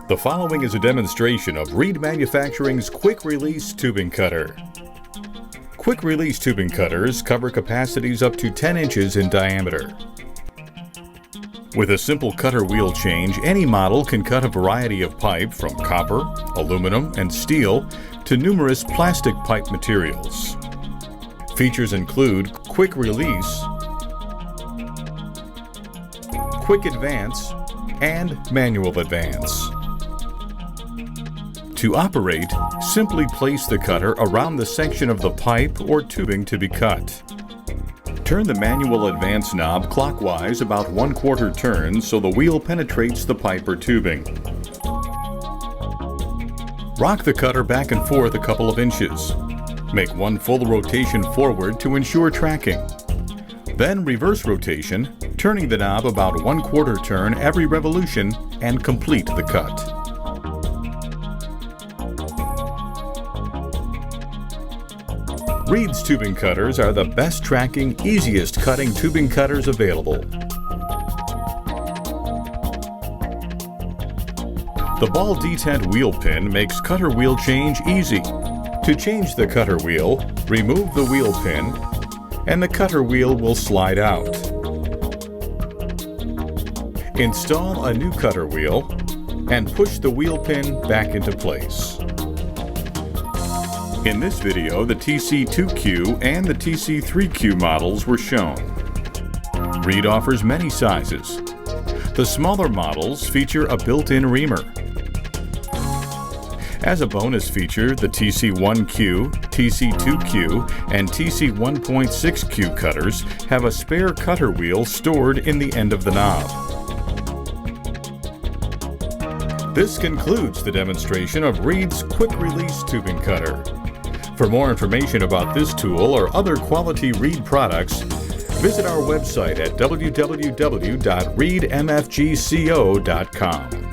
The following is a demonstration of Reed Manufacturing's quick-release tubing cutter. Quick-release tubing cutters cover capacities up to 10 inches in diameter. With a simple cutter wheel change, any model can cut a variety of pipe from copper, aluminum, and steel to numerous plastic pipe materials. Features include quick release, quick advance, and manual advance. To operate, simply place the cutter around the section of the pipe or tubing to be cut. Turn the manual advance knob clockwise about 1/4 turn so the wheel penetrates the pipe or tubing. Rock the cutter back and forth a couple of inches. Make one full rotation forward to ensure tracking. Then reverse rotation, turning the knob about 1/4 turn every revolution and complete the cut. Reed's tubing cutters are the best tracking, easiest cutting tubing cutters available. The ball detent wheel pin makes cutter wheel change easy. To change the cutter wheel, remove the wheel pin, and the cutter wheel will slide out. Install a new cutter wheel and push the wheel pin back into place. In this video, the TC2Q and the TC3Q models were shown. Reed offers many sizes. The smaller models feature a built-in reamer. As a bonus feature, the TC1Q, TC2Q, and TC1.6Q cutters have a spare cutter wheel stored in the end of the knob. This concludes the demonstration of Reed's quick-release tubing cutter. For more information about this tool or other quality Reed products, visit our website at www.reedmfgco.com.